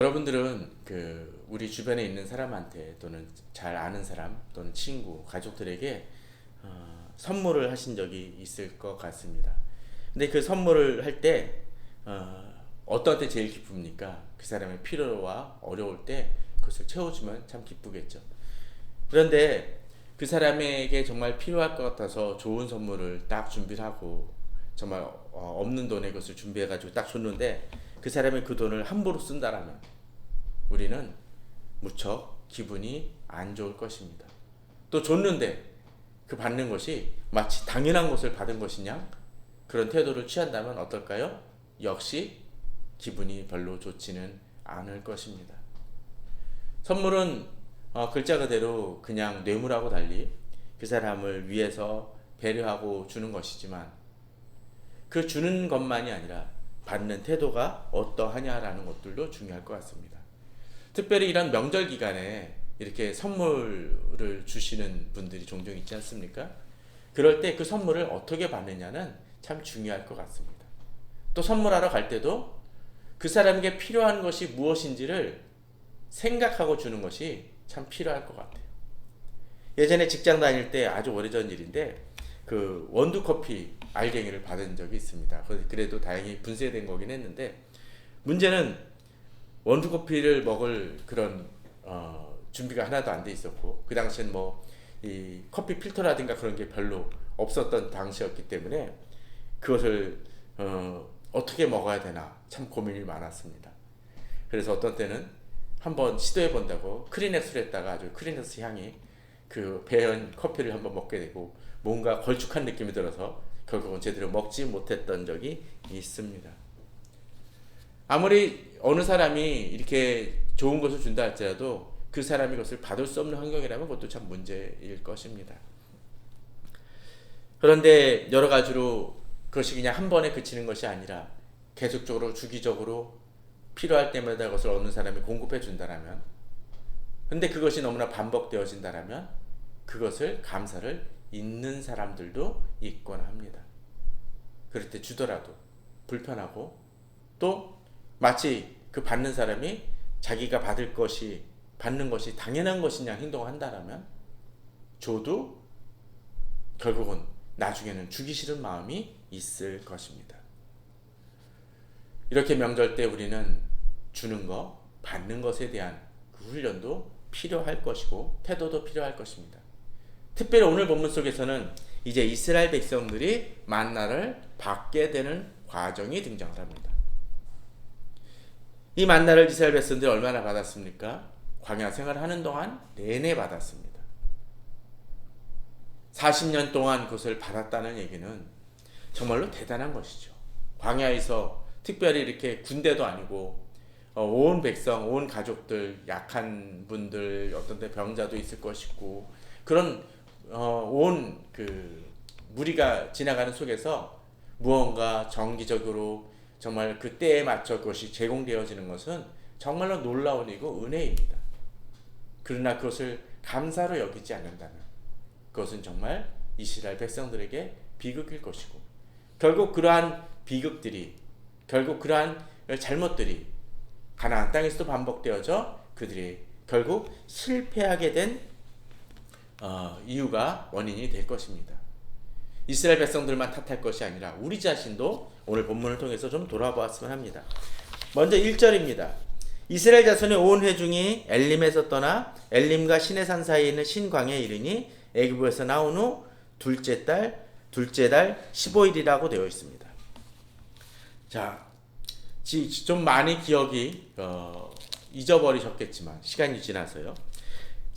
여러분들은 우리 주변에 있는 사람한테 또는 잘 아는 사람 또는 친구, 가족들에게 선물을 하신 적이 있을 것 같습니다. 근데 그 선물을 할 때 어떤 때 제일 기쁩니까? 그 사람의 필요와 어려울 때 그것을 채워주면 참 기쁘겠죠. 그런데 그 사람에게 정말 필요할 것 같아서 좋은 선물을 딱 준비를 하고 정말 없는 돈에 그것을 준비해가지고 딱 줬는데 그 사람이 그 돈을 함부로 쓴다라면 우리는 무척 기분이 안 좋을 것입니다. 또 줬는데 그 받는 것이 마치 당연한 것을 받은 것이냐 그런 태도를 취한다면 어떨까요? 역시 기분이 별로 좋지는 않을 것입니다. 선물은 글자 그대로 그냥 뇌물하고 달리 그 사람을 위해서 배려하고 주는 것이지만 그 주는 것만이 아니라 받는 태도가 어떠하냐라는 것들도 중요할 것 같습니다. 특별히 이런 명절 기간에 이렇게 선물을 주시는 분들이 종종 있지 않습니까? 그럴 때 그 선물을 어떻게 받느냐는 참 중요할 것 같습니다. 또 선물하러 갈 때도 그 사람에게 필요한 것이 무엇인지를 생각하고 주는 것이 참 필요할 것 같아요. 예전에 직장 다닐 때 아주 오래전 일인데 그 원두커피 알갱이를 받은 적이 있습니다. 그래도 다행히 분쇄된 거긴 했는데 문제는 원두커피를 먹을 그런 준비가 하나도 안 돼 있었고 그 당시엔 뭐 이 커피 필터라든가 그런 게 별로 없었던 당시였기 때문에 그것을 어떻게 먹어야 되나 참 고민이 많았습니다. 그래서 어떤 때는 한번 시도해 본다고 크리넥스를 했다가 아주 크리넥스 향이 그 배연 커피를 한번 먹게 되고 뭔가 걸쭉한 느낌이 들어서 결국은 제대로 먹지 못했던 적이 있습니다. 아무리 어느 사람이 이렇게 좋은 것을 준다 할지라도 그 사람이 그것을 받을 수 없는 환경이라면 그것도 참 문제일 것입니다. 그런데 여러 가지로 그것이 그냥 한 번에 그치는 것이 아니라 계속적으로 주기적으로 필요할 때마다 그것을 어느 사람이 공급해 준다라면 근데 그것이 너무나 반복되어진다라면 그것을 감사를 잊는 사람들도 있곤 합니다. 그럴 때 주더라도 불편하고 또 마치 그 받는 사람이 자기가 받는 것이 당연한 것이냐 행동을 한다라면 줘도 결국은 나중에는 주기 싫은 마음이 있을 것입니다. 이렇게 명절 때 우리는 주는 것, 받는 것에 대한 그 훈련도 필요할 것이고 태도도 필요할 것입니다. 특별히 오늘 본문 속에서는 이제 이스라엘 백성들이 만나를 받게 되는 과정이 등장을 합니다. 이 만나를 이스라엘 백성들이 얼마나 받았습니까? 광야 생활을 하는 동안 내내 받았습니다. 40년 동안 그것을 받았다는 얘기는 정말로 대단한 것이죠. 광야에서 특별히 이렇게 군대도 아니고 온 백성, 온 가족들, 약한 분들, 어떤 때 병자도 있을 것이고 그런 온 무리가 지나가는 속에서 무언가 정기적으로 정말 그 때에 맞춰 그것이 제공되어지는 것은 정말로 놀라운 일이고 은혜입니다. 그러나 그것을 감사로 여기지 않는다면 그것은 정말 이스라엘 백성들에게 비극일 것이고 결국 그러한 비극들이 결국 그러한 잘못들이 가나안 땅에서도 반복되어져 그들이 결국 실패하게 된 이유가 원인이 될 것입니다. 이스라엘 백성들만 탓할 것이 아니라 우리 자신도 오늘 본문을 통해서 좀 돌아보았으면 합니다. 먼저 1절입니다. 이스라엘 자손의 온 회중이 엘림에서 떠나 엘림과 시내산 사이에 있는 신광야에 이르니 애굽에서 나온 후 둘째 달 15일이라고 되어 있습니다. 자, 좀 많이 기억이 잊어버리셨겠지만 시간이 지나서요.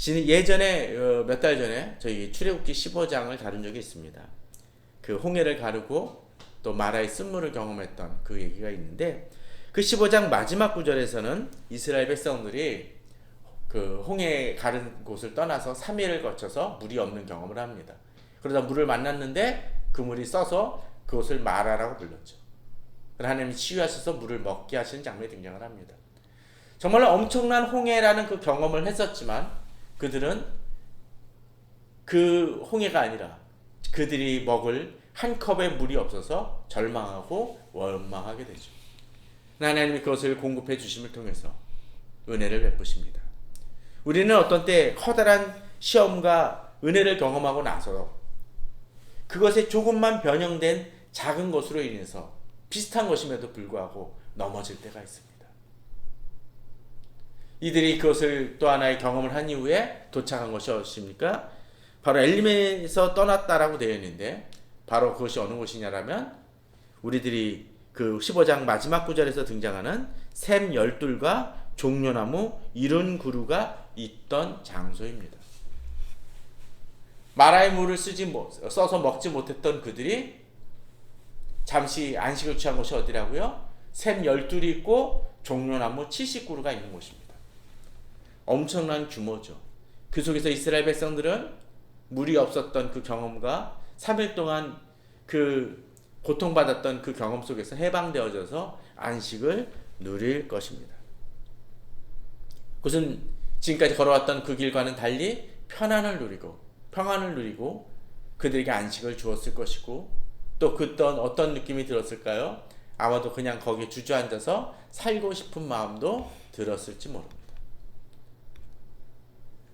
예전에 몇 달 전에 저희 출애굽기 15장을 다룬 적이 있습니다. 그 홍해를 가르고 또 마라의 쓴물을 경험했던 그 얘기가 있는데 그 15장 마지막 구절에서는 이스라엘 백성들이 그 홍해 가른 곳을 떠나서 3일을 거쳐서 물이 없는 경험을 합니다. 그러다 물을 만났는데 그 물이 써서 그곳을 마라라고 불렀죠. 하나님이 치유하셔서 물을 먹게 하시는 장면이 등장을 합니다. 정말로 엄청난 홍해라는 그 경험을 했었지만 그들은 그 홍해가 아니라 그들이 먹을 한 컵의 물이 없어서 절망하고 원망하게 되죠. 하나님이 그것을 공급해 주심을 통해서 은혜를 베푸십니다. 우리는 어떤 때 커다란 시험과 은혜를 경험하고 나서 그것에 조금만 변형된 작은 것으로 인해서 비슷한 것임에도 불구하고 넘어질 때가 있습니다. 이들이 그것을 또 하나의 경험을 한 이후에 도착한 것이 어디입니까? 바로 엘림에서 떠났다라고 되어 있는데, 바로 그것이 어느 곳이냐라면 우리들이 그 15장 마지막 구절에서 등장하는 샘 열둘과 종려나무 이른 그루가 있던 장소입니다. 마라의 물을 써서 먹지 못했던 그들이 잠시 안식을 취한 곳이 어디라고요? 샘 열둘이 있고 종려나무 70그루가 있는 곳입니다. 엄청난 규모죠. 그 속에서 이스라엘 백성들은 물이 없었던 그 경험과 3일 동안 그 고통받았던 그 경험 속에서 해방되어져서 안식을 누릴 것입니다. 그것은 지금까지 걸어왔던 그 길과는 달리 평안을 누리고 그들에게 안식을 주었을 것이고, 또 그떤 어떤 느낌이 들었을까요? 아마도 그냥 거기에 주저앉아서 살고 싶은 마음도 들었을지 모릅니다.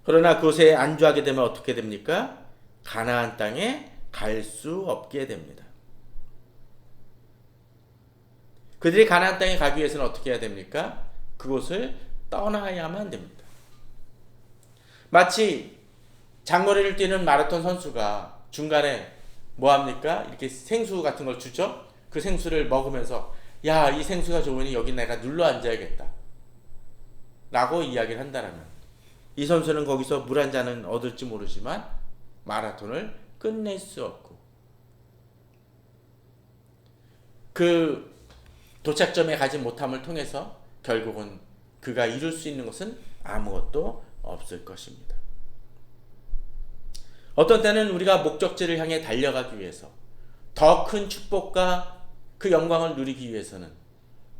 그러나 그곳에 안주하게 되면 어떻게 됩니까? 가나안 땅에 갈 수 없게 됩니다. 그들이 가나안 땅에 가기 위해서는 어떻게 해야 됩니까? 그곳을 떠나야만 됩니다. 마치 장거리를 뛰는 마라톤 선수가 중간에 뭐 합니까? 이렇게 생수 같은 걸 주죠? 그 생수를 먹으면서 야, 이 생수가 좋으니 여기 내가 눌러 앉아야겠다 라고 이야기를 한다면, 이 선수는 거기서 물 한 잔은 얻을지 모르지만 마라톤을 끝낼 수 없고, 그 도착점에 가지 못함을 통해서 결국은 그가 이룰 수 있는 것은 아무것도 없을 것입니다. 어떤 때는 우리가 목적지를 향해 달려가기 위해서 더 큰 축복과 그 영광을 누리기 위해서는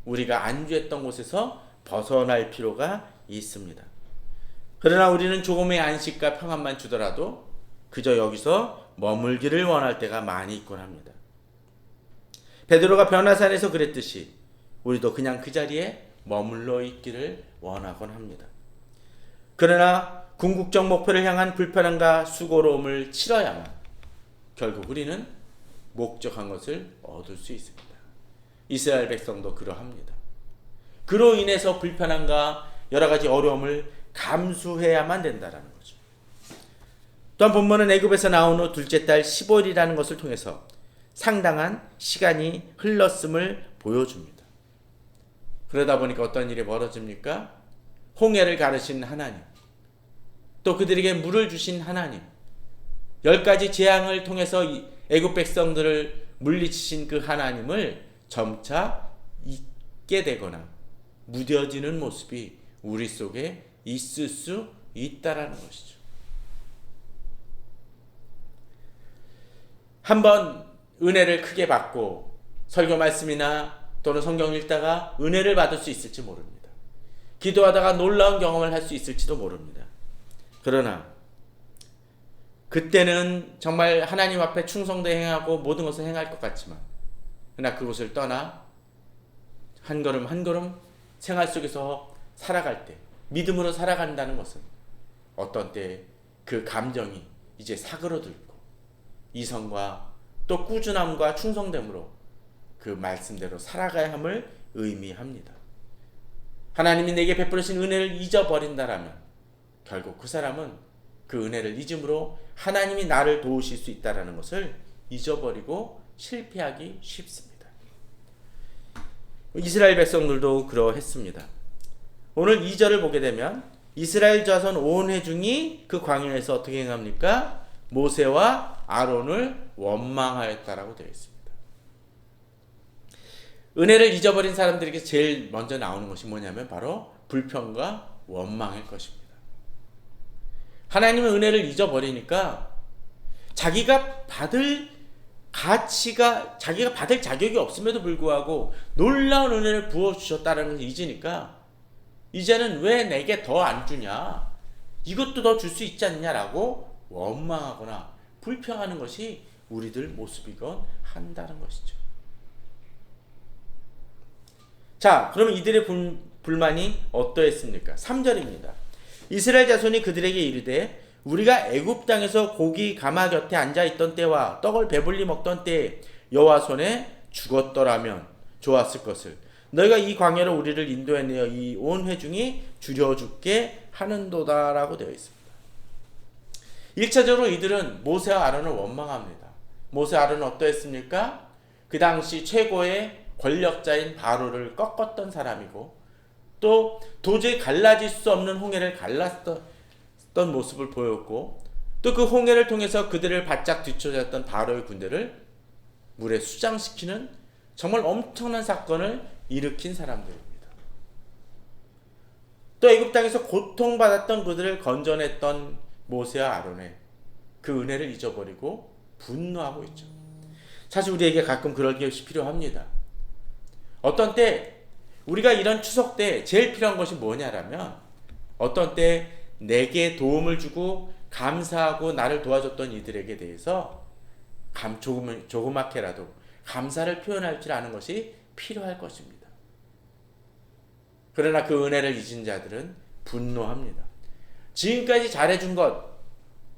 우리가 안주했던 곳에서 벗어날 필요가 있습니다. 그러나 우리는 조금의 안식과 평안만 주더라도 그저 여기서 머물기를 원할 때가 많이 있곤 합니다. 베드로가 변화산에서 그랬듯이 우리도 그냥 그 자리에 머물러 있기를 원하곤 합니다. 그러나 궁극적 목표를 향한 불편함과 수고로움을 치러야만 결국 우리는 목적한 것을 얻을 수 있습니다. 이스라엘 백성도 그러합니다. 그로 인해서 불편함과 여러 가지 어려움을 감수해야만 된다는 거죠. 또한 본문은 애굽에서 나온 후 둘째 달 15일이라는 것을 통해서 상당한 시간이 흘렀음을 보여줍니다. 그러다 보니까 어떤 일이 벌어집니까? 홍해를 가르신 하나님, 또 그들에게 물을 주신 하나님, 10가지 재앙을 통해서 애굽 백성들을 물리치신 그 하나님을 점차 잊게 되거나 무뎌지는 모습이 우리 속에 있을 수 있다라는 것이죠. 한번 은혜를 크게 받고 설교 말씀이나 또는 성경 읽다가 은혜를 받을 수 있을지 모릅니다. 기도하다가 놀라운 경험을 할 수 있을지도 모릅니다. 그러나 그때는 정말 하나님 앞에 충성도 행하고 모든 것을 행할 것 같지만, 그러나 그곳을 떠나 한 걸음 한 걸음 생활 속에서 살아갈 때, 믿음으로 살아간다는 것은 어떤 때 그 감정이 이제 사그러들고 이성과 또 꾸준함과 충성됨으로 그 말씀대로 살아가야 함을 의미합니다. 하나님이 내게 베풀으신 은혜를 잊어버린다라면 결국 그 사람은 그 은혜를 잊음으로 하나님이 나를 도우실 수 있다는 것을 잊어버리고 실패하기 쉽습니다. 이스라엘 백성들도 그러했습니다. 오늘 2절을 보게 되면 이스라엘 자손 온 회중이 그 광야에서 어떻게 행합니까? 모세와 아론을 원망하였다라고 되어 있습니다. 은혜를 잊어버린 사람들에게 제일 먼저 나오는 것이 뭐냐면 바로 불평과 원망일 것입니다. 하나님의 은혜를 잊어버리니까 자기가 받을 자격이 없음에도 불구하고 놀라운 은혜를 부어주셨다는 것을 잊으니까 이제는 왜 내게 더 안 주냐, 이것도 더 줄 수 있지 않냐라고 원망하거나 불평하는 것이 우리들 모습이건 한다는 것이죠. 자, 그러면 이들의 불만이 어떠했습니까? 3절입니다. 이스라엘 자손이 그들에게 이르되 우리가 애굽 땅에서 고기 가마 곁에 앉아 있던 때와 떡을 배불리 먹던 때에 여호와 손에 죽었더라면 좋았을 것을 너희가 이 광야로 우리를 인도해내어 이 온 회중이 줄여 죽게 하는도다라고 되어 있습니다. 1차적으로 이들은 모세와 아론을 원망합니다. 모세와 아론은 어떠했습니까? 그 당시 최고의 권력자인 바로를 꺾었던 사람이고 또 도저히 갈라질 수 없는 홍해를 갈랐던 모습을 보였고 또 그 홍해를 통해서 그들을 바짝 뒤쫓았던 바로의 군대를 물에 수장시키는 정말 엄청난 사건을 일으킨 사람들입니다. 또 애굽 땅에서 고통받았던 그들을 건져냈던 모세와 아론의 그 은혜를 잊어버리고 분노하고 있죠. 사실 우리에게 가끔 그럴 것이 필요합니다. 어떤 때 우리가 이런 추석 때 제일 필요한 것이 뭐냐라면 어떤 때 내게 도움을 주고 감사하고 나를 도와줬던 이들에게 대해서 조그맣게라도 감사를 표현할 줄 아는 것이 필요할 것입니다. 그러나 그 은혜를 잊은 자들은 분노합니다. 지금까지 잘해준 것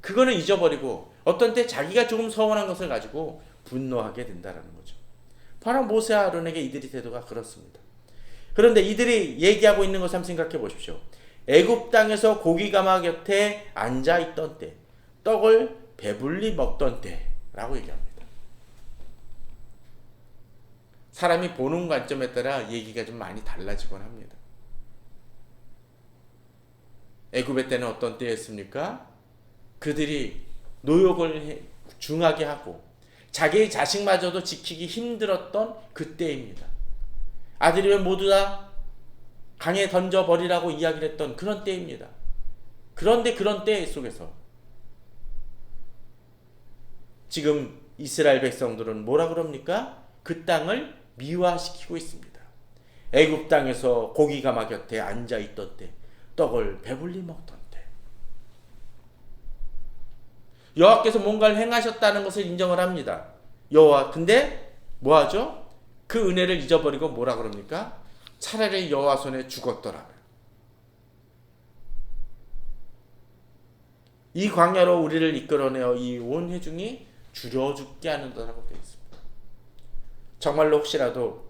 그거는 잊어버리고 어떤 때 자기가 조금 서운한 것을 가지고 분노하게 된다는 거죠. 바로 모세와 아론에게 이들의 태도가 그렇습니다. 그런데 이들이 얘기하고 있는 것을 한번 생각해 보십시오. 애굽 땅에서 고기 가마 곁에 앉아 있던 때, 떡을 배불리 먹던 때라고 얘기합니다. 사람이 보는 관점에 따라 얘기가 좀 많이 달라지곤 합니다. 애굽의 때는 어떤 때였습니까? 그들이 노역을 중하게 하고 자기의 자식마저도 지키기 힘들었던 그때입니다. 아들이면 모두 다 강에 던져버리라고 이야기를 했던 그런 때입니다. 그런데 그런 때 속에서 지금 이스라엘 백성들은 뭐라 그럽니까? 그 땅을 미화시키고 있습니다. 애굽 땅에서 고기 가마 곁에 앉아 있던 때, 떡을 배불리 먹던 때. 여호와께서 뭔가를 행하셨다는 것을 인정을 합니다. 근데 뭐하죠? 그 은혜를 잊어버리고 뭐라 그럽니까? 차라리 여호와 손에 죽었더라면. 이 광야로 우리를 이끌어내어 이 온 회중이 줄여 죽게 하는다라고 되어 있습니다. 정말로 혹시라도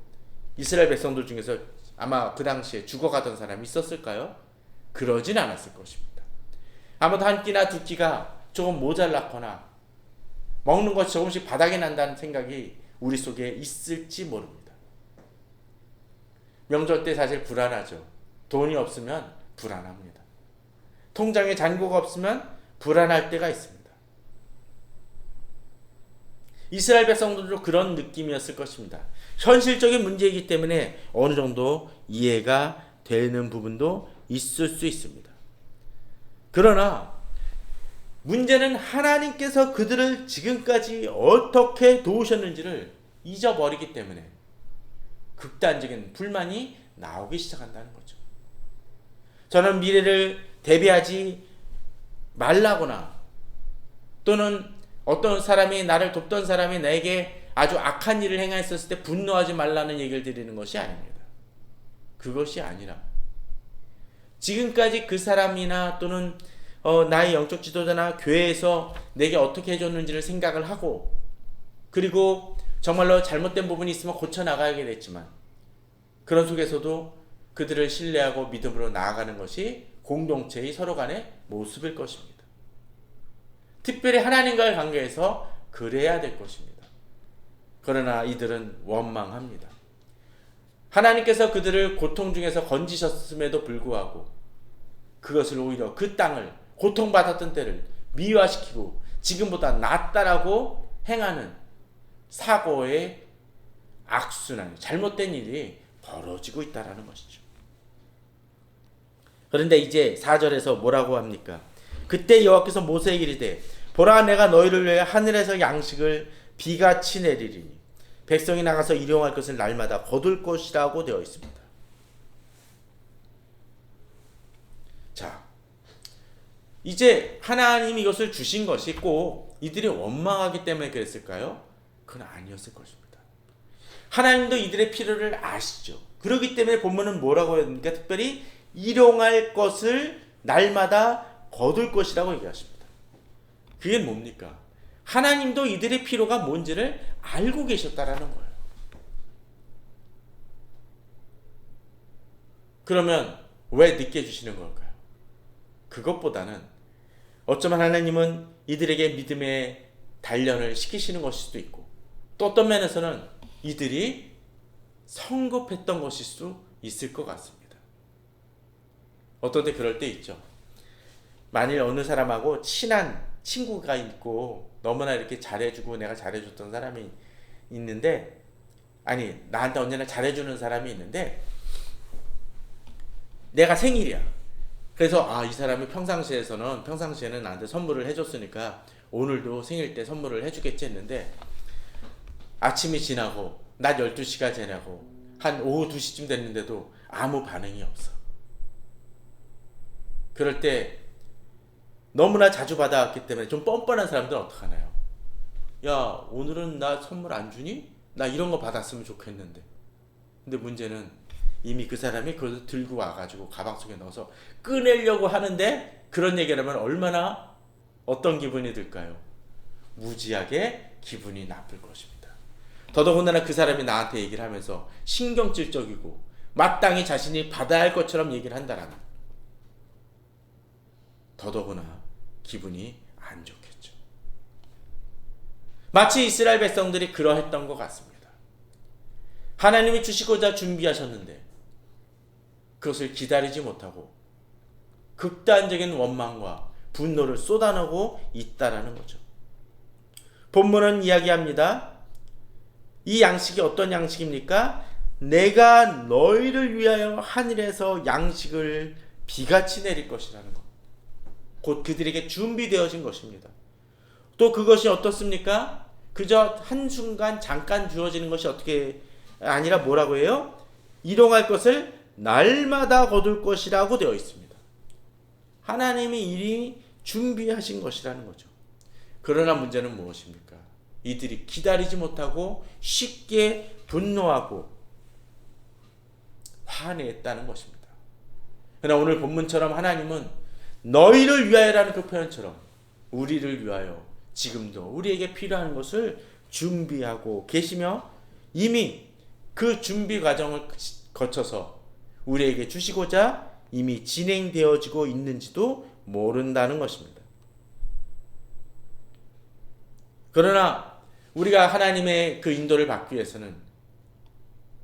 이스라엘 백성들 중에서 아마 그 당시에 죽어가던 사람이 있었을까요? 그러진 않았을 것입니다. 아마도 한 끼나 두 끼가 조금 모자랐거나 먹는 것이 조금씩 바닥이 난다는 생각이 우리 속에 있을지 모릅니다. 명절 때 사실 불안하죠. 돈이 없으면 불안합니다. 통장에 잔고가 없으면 불안할 때가 있습니다. 이스라엘 백성들도 그런 느낌이었을 것입니다. 현실적인 문제이기 때문에 어느 정도 이해가 되는 부분도 있을 수 있습니다. 그러나 문제는 하나님께서 그들을 지금까지 어떻게 도우셨는지를 잊어버리기 때문에 극단적인 불만이 나오기 시작한다는 거죠. 저는 미래를 대비하지 말라거나 또는 어떤 사람이 나를 돕던 사람이 나에게 아주 악한 일을 행했었을 때 분노하지 말라는 얘기를 드리는 것이 아닙니다. 그것이 아니라 지금까지 그 사람이나 또는 나의 영적 지도자나 교회에서 내게 어떻게 해줬는지를 생각을 하고 그리고 정말로 잘못된 부분이 있으면 고쳐나가야겠지만 그런 속에서도 그들을 신뢰하고 믿음으로 나아가는 것이 공동체의 서로 간의 모습일 것입니다. 특별히 하나님과의 관계에서 그래야 될 것입니다. 그러나 이들은 원망합니다. 하나님께서 그들을 고통 중에서 건지셨음에도 불구하고 그것을 오히려 그 땅을 고통받았던 때를 미화시키고 지금보다 낫다라고 행하는 사고의 악순환, 잘못된 일이 벌어지고 있다는 것이죠. 그런데 이제 4절에서 뭐라고 합니까? 그때 여호와께서 모세에게 이르되 보라 내가 너희를 위해 하늘에서 양식을 비같이 내리리니 백성이 나가서 일용할 것을 날마다 거둘 것이라고 되어 있습니다. 자, 이제 하나님이 이것을 주신 것이 꼭 이들이 원망하기 때문에 그랬을까요? 그건 아니었을 것입니다. 하나님도 이들의 필요를 아시죠. 그렇기 때문에 본문은 뭐라고 했습니까? 특별히 일용할 것을 날마다 거둘 것이라고 얘기하십니다. 그게 뭡니까? 하나님도 이들의 필요가 뭔지를 알고 계셨다라는 거예요. 그러면 왜 늦게 주시는 걸까요? 그것보다는 어쩌면 하나님은 이들에게 믿음의 단련을 시키시는 것일 수도 있고, 또 어떤 면에서는 이들이 성급했던 것일 수 있을 것 같습니다. 어떤 때 그럴 때 있죠. 만일 어느 사람하고 친한 친구가 있고 너무나 이렇게 잘해주고 내가 잘해줬던 사람이 있는데, 아니 나한테 언제나 잘해주는 사람이 있는데 내가 생일이야. 그래서 이 사람이 평상시에는 나한테 선물을 해줬으니까 오늘도 생일 때 선물을 해주겠지 했는데, 아침이 지나고 낮 12시가 지나고 한 오후 2시쯤 됐는데도 아무 반응이 없어. 그럴 때 너무나 자주 받아왔기 때문에 좀 뻔뻔한 사람들은 어떡하나요? 야, 오늘은 나 선물 안 주니? 나 이런 거 받았으면 좋겠는데. 근데 문제는 이미 그 사람이 그걸 들고 와가지고 가방 속에 넣어서 꺼내려고 하는데, 그런 얘기를 하면 얼마나 어떤 기분이 들까요? 무지하게 기분이 나쁠 것입니다. 더더군다나 그 사람이 나한테 얘기를 하면서 신경질적이고 마땅히 자신이 받아야 할 것처럼 얘기를 한다라면 더더구나 기분이 안 좋겠죠. 마치 이스라엘 백성들이 그러했던 것 같습니다. 하나님이 주시고자 준비하셨는데 그것을 기다리지 못하고 극단적인 원망과 분노를 쏟아내고 있다라는 거죠. 본문은 이야기합니다. 이 양식이 어떤 양식입니까? 내가 너희를 위하여 하늘에서 양식을 비같이 내릴 것이라는 것. 곧 그들에게 준비되어진 것입니다. 또 그것이 어떻습니까? 그저 한순간 잠깐 주어지는 것이 어떻게 아니라 뭐라고 해요? 일용할 것을 날마다 거둘 것이라고 되어 있습니다. 하나님이 이미 준비하신 것이라는 거죠. 그러나 문제는 무엇입니까? 이들이 기다리지 못하고 쉽게 분노하고 화내했다는 것입니다. 그러나 오늘 본문처럼 하나님은 너희를 위하여라는 그 표현처럼 우리를 위하여 지금도 우리에게 필요한 것을 준비하고 계시며 이미 그 준비 과정을 거쳐서 우리에게 주시고자 이미 진행되어지고 있는지도 모른다는 것입니다. 그러나 우리가 하나님의 그 인도를 받기 위해서는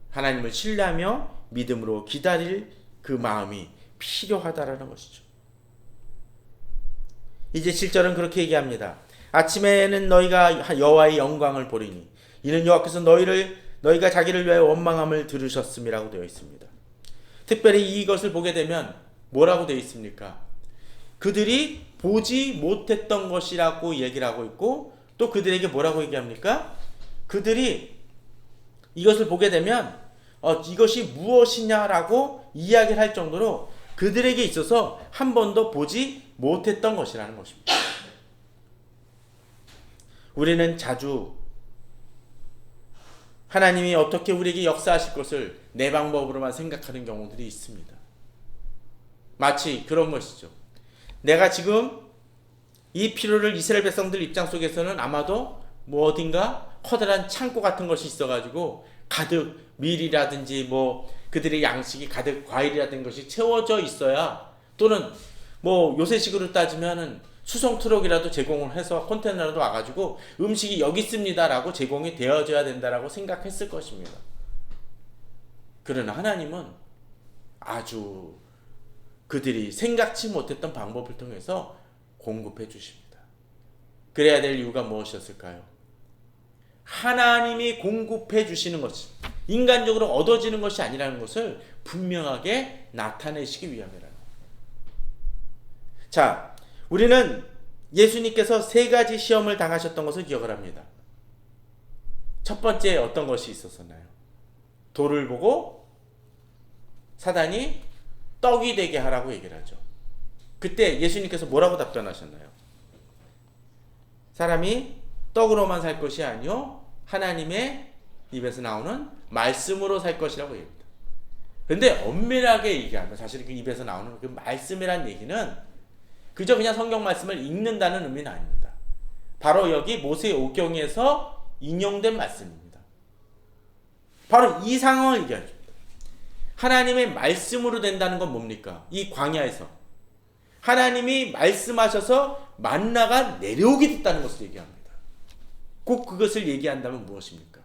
하나님을 신뢰하며 믿음으로 기다릴 그 마음이 필요하다라는 것이죠. 이제 7절은 그렇게 얘기합니다. 아침에는 너희가 여호와의 영광을 보리니 이는 여호와께서 너희가 자기를 위하여 원망함을 들으셨음이라고 되어 있습니다. 특별히 이것을 보게 되면 뭐라고 되어 있습니까? 그들이 보지 못했던 것이라고 얘기를 하고 있고, 또 그들에게 뭐라고 얘기합니까? 그들이 이것을 보게 되면 이것이 무엇이냐라고 이야기를 할 정도로 그들에게 있어서 한 번도 보지 못했던 것이라는 것입니다. 우리는 자주 하나님이 어떻게 우리에게 역사하실 것을 내 방법으로만 생각하는 경우들이 있습니다. 마치 그런 것이죠. 내가 지금 이 필요를 이스라엘 백성들 입장 속에서는 아마도 어딘가 커다란 창고 같은 것이 있어가지고 가득 밀이라든지 그들의 양식이 가득 과일이라든지 것이 채워져 있어야, 또는 요새식으로 따지면은 수송 트럭이라도 제공을 해서 컨테이너라도 와가지고 음식이 여기 있습니다라고 제공이 되어져야 된다라고 생각했을 것입니다. 그러나 하나님은 아주 그들이 생각지 못했던 방법을 통해서 공급해 주십니다. 그래야 될 이유가 무엇이었을까요? 하나님이 공급해 주시는 것이 인간적으로 얻어지는 것이 아니라는 것을 분명하게 나타내시기 위함이라는 거예요. 자, 우리는 예수님께서 3가지 시험을 당하셨던 것을 기억을 합니다. 첫 번째 어떤 것이 있었었나요? 돌을 보고 사단이 떡이 되게 하라고 얘기를 하죠. 그때 예수님께서 뭐라고 답변하셨나요? 사람이 떡으로만 살 것이 아니요 하나님의 입에서 나오는 말씀으로 살 것이라고 얘기합니다. 그런데 엄밀하게 얘기하면 사실 그 입에서 나오는 그 말씀이란 얘기는 그저 그냥 성경 말씀을 읽는다는 의미는 아닙니다. 바로 여기 모세 오경에서 인용된 말씀입니다. 바로 이 상황을 얘기합니다. 하나님의 말씀으로 된다는 건 뭡니까? 이 광야에서 하나님이 말씀하셔서 만나가 내려오게 됐다는 것을 얘기합니다. 꼭 그것을 얘기한다면 무엇입니까?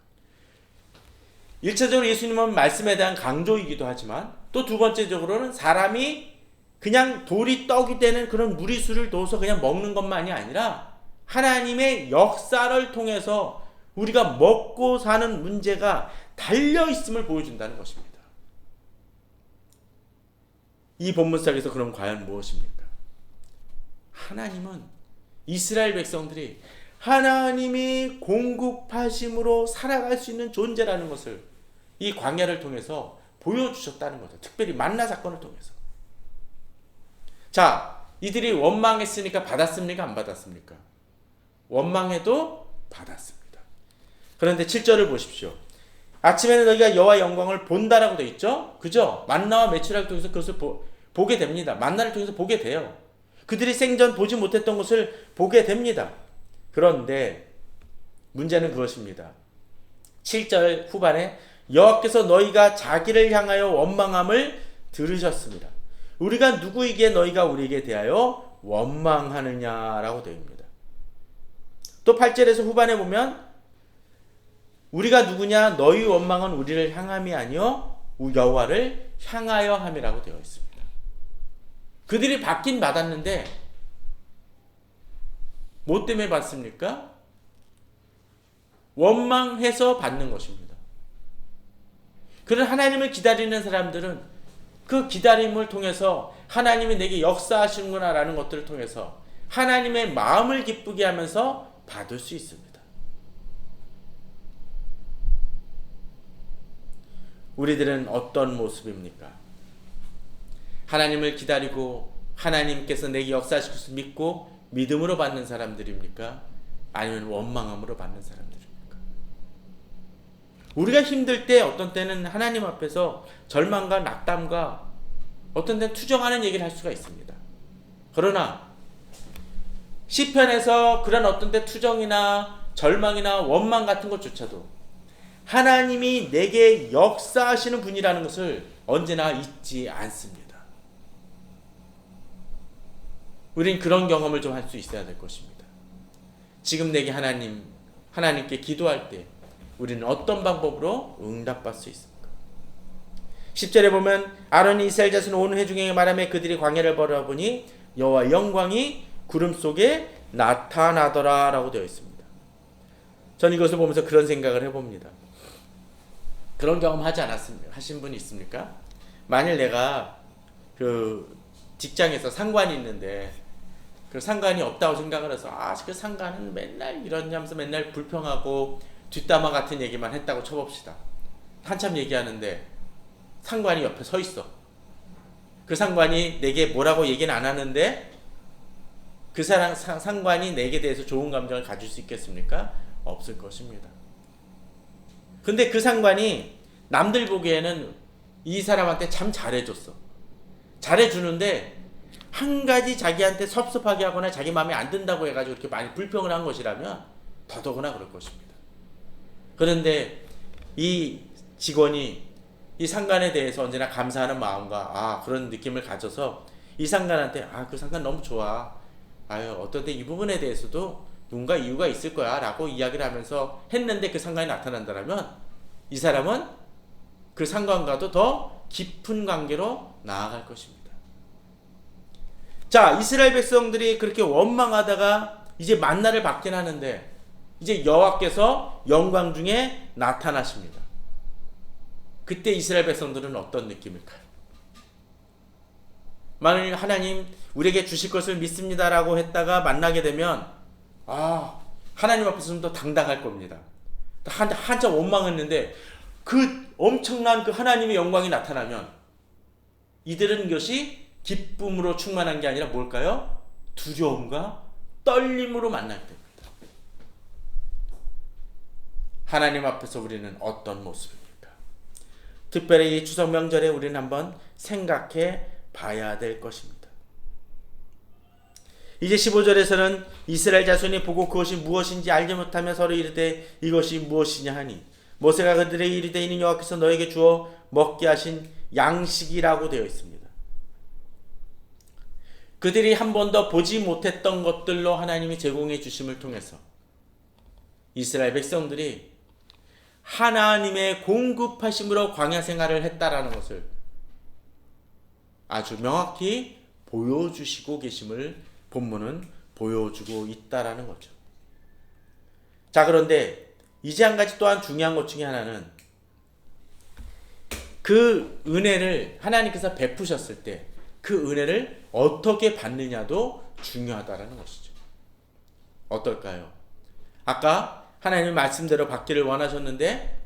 1차적으로 예수님은 말씀에 대한 강조이기도 하지만 또 두 번째적으로는 사람이 그냥 돌이 떡이 되는 그런 무리수를 넣어서 그냥 먹는 것만이 아니라 하나님의 역사를 통해서 우리가 먹고 사는 문제가 달려있음을 보여준다는 것입니다. 이 본문상에서 그럼 과연 무엇입니까? 하나님은 이스라엘 백성들이 하나님이 공급하심으로 살아갈 수 있는 존재라는 것을 이 광야를 통해서 보여주셨다는 거죠. 특별히 만나 사건을 통해서. 자, 이들이 원망했으니까 받았습니까? 안 받았습니까? 원망해도 받았습니다. 그런데 7절을 보십시오. 아침에는 너희가 여호와의 영광을 본다라고 되어 있죠? 그죠? 만나와 메추라를 통해서 그것을 보게 됩니다. 만나를 통해서 보게 돼요. 그들이 생전 보지 못했던 것을 보게 됩니다. 그런데 문제는 그것입니다. 7절 후반에 여호와께서 너희가 자기를 향하여 원망함을 들으셨습니다. 우리가 누구이기에 너희가 우리에게 대하여 원망하느냐라고 되어 있습니다. 또 8절에서 후반에 보면 우리가 누구냐 너희 원망은 우리를 향함이 아니요 여호와를 향하여 함이라고 되어 있습니다. 그들이 받긴 받았는데 뭐 때문에 받습니까? 원망해서 받는 것입니다. 그런 하나님을 기다리는 사람들은 그 기다림을 통해서 하나님이 내게 역사하시는구나 라는 것들을 통해서 하나님의 마음을 기쁘게 하면서 받을 수 있습니다. 우리들은 어떤 모습입니까? 하나님을 기다리고 하나님께서 내게 역사하실 것을 믿고 믿음으로 받는 사람들입니까? 아니면 원망함으로 받는 사람들입니까? 우리가 힘들 때 어떤 때는 하나님 앞에서 절망과 낙담과 어떤 때는 투정하는 얘기를 할 수가 있습니다. 그러나 시편에서 그런 어떤 때 투정이나 절망이나 원망 같은 것조차도 하나님이 내게 역사하시는 분이라는 것을 언제나 잊지 않습니다. 우린 그런 경험을 좀 할 수 있어야 될 것입니다. 지금 내게 하나님께 기도할 때 우리는 어떤 방법으로 응답받을 수 있습니까? 10절에 보면 아론이 이스라엘 자손 온 회중에게 말하며 그들이 광야를 바라보니 여호와의 영광이 구름 속에 나타나더라 라고 되어 있습니다. 전 이것을 보면서 그런 생각을 해봅니다. 그런 경험 하신 분이 있습니까? 만일 내가 그 직장에서 상관이 있는데 그 상관이 없다고 생각을 해서 그 상관은 맨날 이러냐면서 맨날 불평하고 뒷담화 같은 얘기만 했다고 쳐봅시다. 한참 얘기하는데 상관이 옆에 서 있어. 그 상관이 내게 뭐라고 얘기는 안 하는데 그 상관이 내게 대해서 좋은 감정을 가질 수 있겠습니까? 없을 것입니다. 근데 그 상관이 남들 보기에는 이 사람한테 참 잘해줬어. 잘해주는데 한 가지 자기한테 섭섭하게 하거나 자기 마음에 안 든다고 해가지고 이렇게 많이 불평을 한 것이라면 더더구나 그럴 것입니다. 그런데 이 직원이 이 상관에 대해서 언제나 감사하는 마음과 그런 느낌을 가져서 이 상관한테 그 상관 너무 좋아. 어떤 때 이 부분에 대해서도 뭔가 이유가 있을 거야 라고 이야기를 하면서 했는데 그 상관이 나타난다면 이 사람은 그 상관과도 더 깊은 관계로 나아갈 것입니다. 자, 이스라엘 백성들이 그렇게 원망하다가 이제 만나를 받긴 하는데 이제 여호와께서 영광 중에 나타나십니다. 그때 이스라엘 백성들은 어떤 느낌일까요? 만일 하나님 우리에게 주실 것을 믿습니다라고 했다가 만나게 되면 하나님 앞에서 좀 더 당당할 겁니다. 한참 원망했는데 그 엄청난 그 하나님의 영광이 나타나면 이들은 것이 기쁨으로 충만한 게 아니라 뭘까요? 두려움과 떨림으로 만나게 됩니다. 하나님 앞에서 우리는 어떤 모습입니까? 특별히 이 추석 명절에 우리는 한번 생각해 봐야 될 것입니다. 이제 15절에서는 이스라엘 자손이 보고 그것이 무엇인지 알지 못하며 서로 이르되 이것이 무엇이냐 하니 모세가 그들에게 이르되 이는 여호와께서 너에게 주어 먹게 하신 양식이라고 되어 있습니다. 그들이 한 번도 보지 못했던 것들로 하나님이 제공해 주심을 통해서 이스라엘 백성들이 하나님의 공급하심으로 광야 생활을 했다라는 것을 아주 명확히 보여주시고 계심을 본문은 보여주고 있다라는 거죠. 자, 그런데 이제 한 가지 또한 중요한 것 중에 하나는 그 은혜를 하나님께서 베푸셨을 때 그 은혜를 어떻게 받느냐도 중요하다라는 것이죠. 어떨까요? 아까 하나님의 말씀대로 받기를 원하셨는데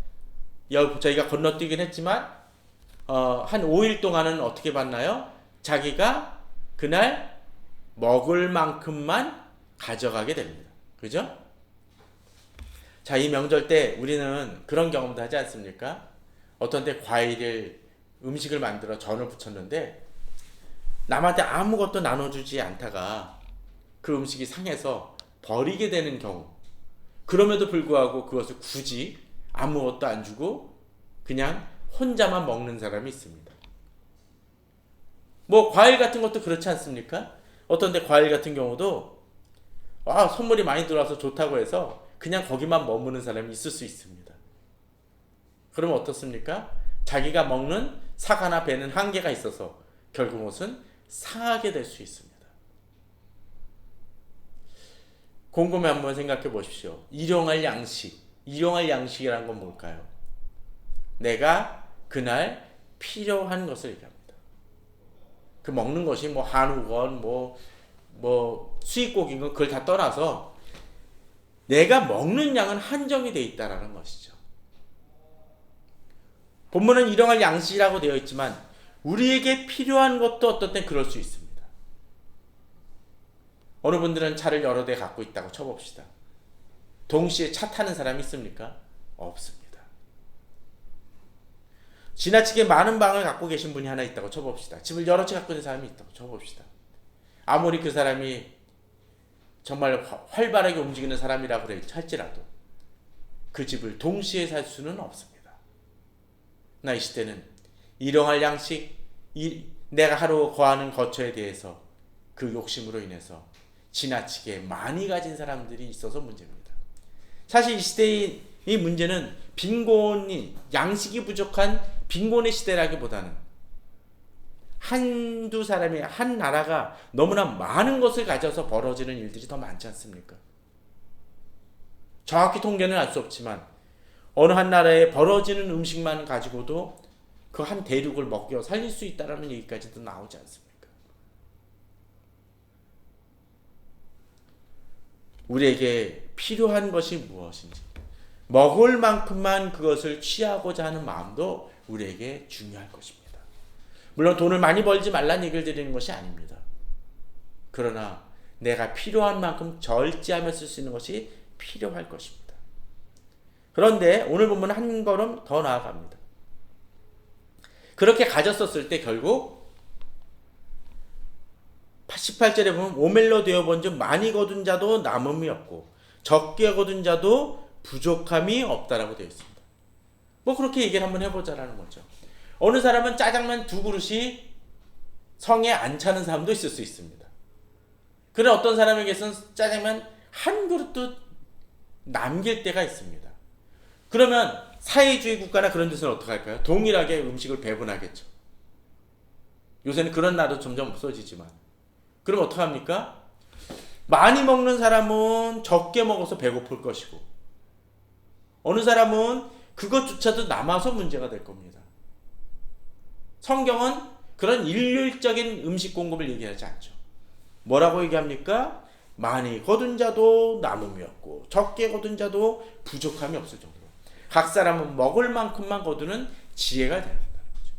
저희가 건너뛰긴 했지만 한 5일 동안은 어떻게 받나요? 자기가 그날 먹을 만큼만 가져가게 됩니다. 그죠? 자, 이 명절 때 우리는 그런 경험도 하지 않습니까? 어떤 때 음식을 만들어 전을 부쳤는데 남한테 아무것도 나눠주지 않다가 그 음식이 상해서 버리게 되는 경우, 그럼에도 불구하고 그것을 굳이 아무것도 안 주고 그냥 혼자만 먹는 사람이 있습니다. 뭐 과일 같은 것도 그렇지 않습니까? 어떤 데 과일 같은 경우도 선물이 많이 들어와서 좋다고 해서 그냥 거기만 머무는 사람이 있을 수 있습니다. 그러면 어떻습니까? 자기가 먹는 사과나 배는 한계가 있어서 결국 무슨 상하게 될 수 있습니다. 곰곰이 한번 생각해 보십시오. 일용할 양식이란 건 뭘까요? 내가 그날 필요한 것을 얘기합니다. 그 먹는 것이 뭐 한우건 뭐 수입고기건 그걸 다 떠나서 내가 먹는 양은 한정이 되어 있다라는 것이죠. 본문은 일용할 양식이라고 되어 있지만 우리에게 필요한 것도 어떤 땐 그럴 수 있습니다. 어느 분들은 차를 여러 대 갖고 있다고 쳐봅시다. 동시에 차 타는 사람이 있습니까? 없습니다. 지나치게 많은 방을 갖고 계신 분이 하나 있다고 쳐봅시다. 집을 여러 채 갖고 있는 사람이 있다고 쳐봅시다. 아무리 그 사람이 정말 활발하게 움직이는 사람이라고 할지라도 그 집을 동시에 살 수는 없습니다. 나 이 시대는 일용할 양식, 내가 하루 거하는 거처에 대해서 그 욕심으로 인해서 지나치게 많이 가진 사람들이 있어서 문제입니다. 사실 이 시대의 이 문제는 양식이 부족한 빈곤의 시대라기보다는 한두 사람이 한 나라가 너무나 많은 것을 가져서 벌어지는 일들이 더 많지 않습니까? 정확히 통계는 알 수 없지만 어느 한 나라에 벌어지는 음식만 가지고도 그 한 대륙을 먹여 살릴 수 있다는 얘기까지도 나오지 않습니까? 우리에게 필요한 것이 무엇인지 먹을 만큼만 그것을 취하고자 하는 마음도 우리에게 중요할 것입니다. 물론 돈을 많이 벌지 말라는 얘기를 드리는 것이 아닙니다. 그러나 내가 필요한 만큼 절제하며 쓸 수 있는 것이 필요할 것입니다. 그런데 오늘 보면 한 걸음 더 나아갑니다. 그렇게 가졌었을 때 결국 18절에 보면 오멜로 되어 본즉 많이 거둔 자도 남음이 없고 적게 거둔 자도 부족함이 없다라고 되어 있습니다. 뭐 그렇게 얘기를 한번 해보자라는 거죠. 어느 사람은 짜장면 2그릇이 성에 안 차는 사람도 있을 수 있습니다. 그런 어떤 사람에게서는 짜장면 한 그릇도 남길 때가 있습니다. 그러면 사회주의 국가나 그런 데서는 어떻게 할까요? 동일하게 음식을 배분하겠죠. 요새는 그런 나라도 점점 없어지지만 그럼 어떻게 합니까? 많이 먹는 사람은 적게 먹어서 배고플 것이고 어느 사람은 그것조차도 남아서 문제가 될 겁니다. 성경은 그런 일률적인 음식 공급을 얘기하지 않죠. 뭐라고 얘기합니까? 많이 거둔 자도 남음이 없고 적게 거둔 자도 부족함이 없을 정도로 각 사람은 먹을 만큼만 거두는 지혜가 된다는 거죠.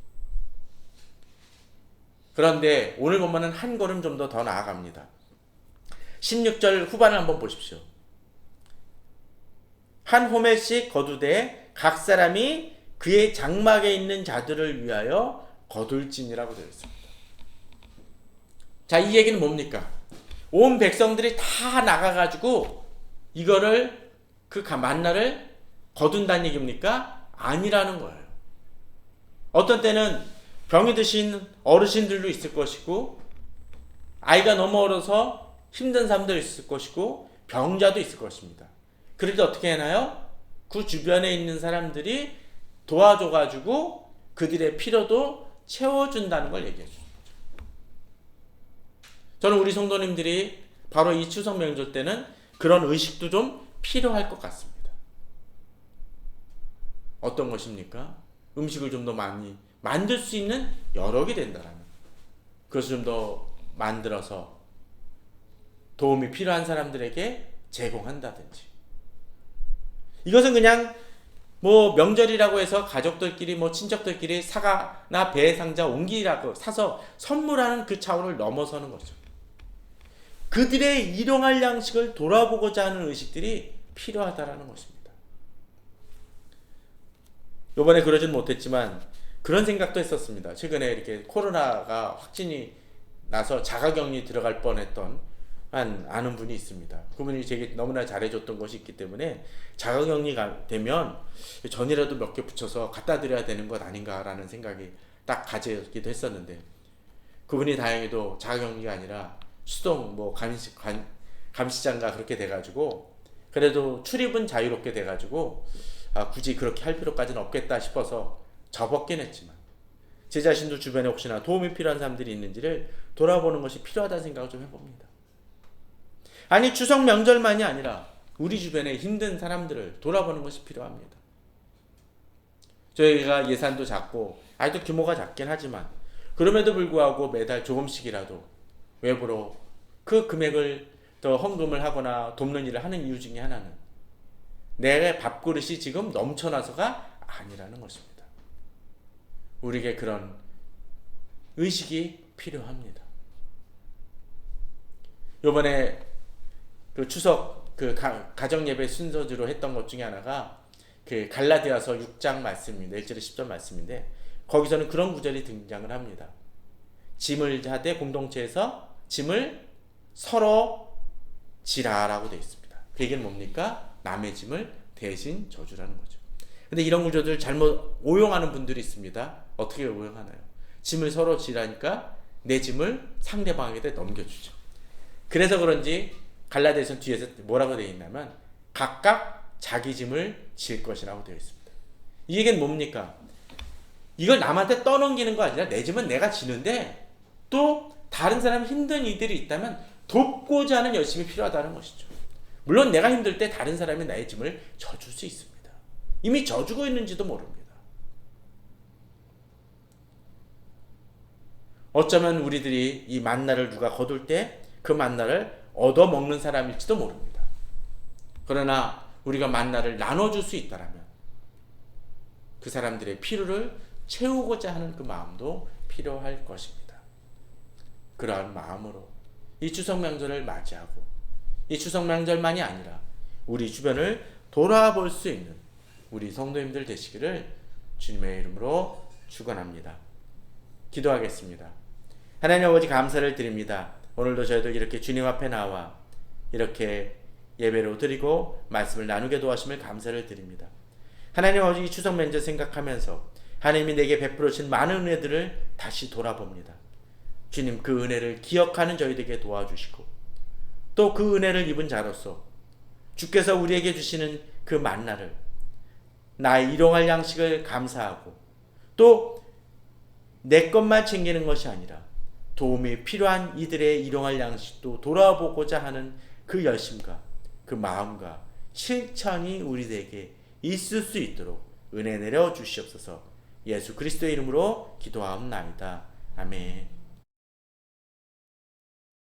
그런데 오늘 보면은 한 걸음 좀 더 나아갑니다. 16절 후반을 한번 보십시오. 한 호멜씩 거두되 각 사람이 그의 장막에 있는 자들을 위하여 거둘지니라고 되어 있습니다. 자, 이 얘기는 뭡니까? 온 백성들이 다 나가가지고 이거를 그 만나를 거둔다는 얘기입니까? 아니라는 거예요. 어떤 때는 병이 드신 어르신들도 있을 것이고, 아이가 너무 어려서 힘든 사람도 있을 것이고, 병자도 있을 것입니다. 그럴 때 어떻게 하나요? 그 주변에 있는 사람들이 도와줘가지고 그들의 필요도 채워준다는 걸 얘기해 주는 거죠. 저는 우리 성도님들이 바로 이 추석 명절 때는 그런 의식도 좀 필요할 것 같습니다. 어떤 것입니까? 음식을 좀 더 많이 만들 수 있는 여력이 된다라면, 그것을 좀 더 만들어서 도움이 필요한 사람들에게 제공한다든지. 이것은 그냥 뭐 명절이라고 해서 가족들끼리 뭐 친척들끼리 사과나 배 상자 옮기라고 사서 선물하는 그 차원을 넘어서는 거죠. 그들의 일용할 양식을 돌아보고자 하는 의식들이 필요하다라는 것입니다. 이번에 그러진 못했지만 그런 생각도 했었습니다. 최근에 이렇게 코로나가 확진이 나서 자가격리 들어갈 뻔했던 아는 분이 있습니다. 그분이 제게 너무나 잘해줬던 것이 있기 때문에 자가격리가 되면 전이라도 몇 개 붙여서 갖다 드려야 되는 것 아닌가라는 생각이 딱 가지기도 했었는데, 그분이 다행히도 자가격리가 아니라 수동 뭐 감시장가 그렇게 돼가지고 그래도 출입은 자유롭게 돼가지고 굳이 그렇게 할 필요까지는 없겠다 싶어서 접었긴 했지만, 제 자신도 주변에 혹시나 도움이 필요한 사람들이 있는지를 돌아보는 것이 필요하다는 생각을 좀 해봅니다. 아니, 추석 명절만이 아니라 우리 주변에 힘든 사람들을 돌아보는 것이 필요합니다. 저희가 예산도 작고 아직도 규모가 작긴 하지만 그럼에도 불구하고 매달 조금씩이라도 외부로 그 금액을 더 헌금을 하거나 돕는 일을 하는 이유 중에 하나는 내 밥그릇이 지금 넘쳐나서가 아니라는 것입니다. 우리에게 그런 의식이 필요합니다. 요번에 그 추석 그 가정 예배 순서대로 했던 것 중에 하나가 그 갈라디아서 6장 말씀입니다. 1절에 10절 말씀인데, 거기서는 그런 구절이 등장을 합니다. 짐을 자되 공동체에서 짐을 서로 지라라고 되어 있습니다. 그 얘기는 뭡니까? 남의 짐을 대신 져주라는 거죠. 근데 이런 구절들 잘못 오용하는 분들이 있습니다. 어떻게 오용하나요? 짐을 서로 지라니까 내 짐을 상대방에게 넘겨주죠. 그래서 그런지 갈라디아서 뒤에서 뭐라고 되어 있냐면 각각 자기 짐을 질 것이라고 되어 있습니다. 이 얘기는 뭡니까? 이걸 남한테 떠넘기는 거 아니라 내 짐은 내가 지는데 또 다른 사람 힘든 이들이 있다면 돕고자 하는 열심이 필요하다는 것이죠. 물론 내가 힘들 때 다른 사람이 나의 짐을 져줄 수 있습니다. 이미 져주고 있는지도 모릅니다. 어쩌면 우리들이 이 만나를 누가 거둘 때 그 만나를 얻어먹는 사람일지도 모릅니다. 그러나 우리가 만나를 나눠줄 수 있다면 그 사람들의 필요를 채우고자 하는 그 마음도 필요할 것입니다. 그러한 마음으로 이 추석 명절을 맞이하고 이 추석 명절만이 아니라 우리 주변을 돌아볼 수 있는 우리 성도님들 되시기를 주님의 이름으로 축원합니다. 기도하겠습니다. 하나님 아버지, 감사를 드립니다. 오늘도 저희들 이렇게 주님 앞에 나와 이렇게 예배로 드리고 말씀을 나누게 도와주심을 감사를 드립니다. 하나님 아버지, 이 추석 명절 생각하면서 하나님이 내게 베풀어 주신 많은 은혜들을 다시 돌아봅니다. 주님, 그 은혜를 기억하는 저희들에게 도와주시고 또 그 은혜를 입은 자로서 주께서 우리에게 주시는 그 만나를 나의 일용할 양식을 감사하고 또 내 것만 챙기는 것이 아니라 도움이 필요한 이들의 일용할 양식도 돌아보고자 하는 그 열심과 그 마음과 실천이 우리에게 있을 수 있도록 은혜 내려 주시옵소서. 예수 그리스도의 이름으로 기도하옵나이다. 아멘.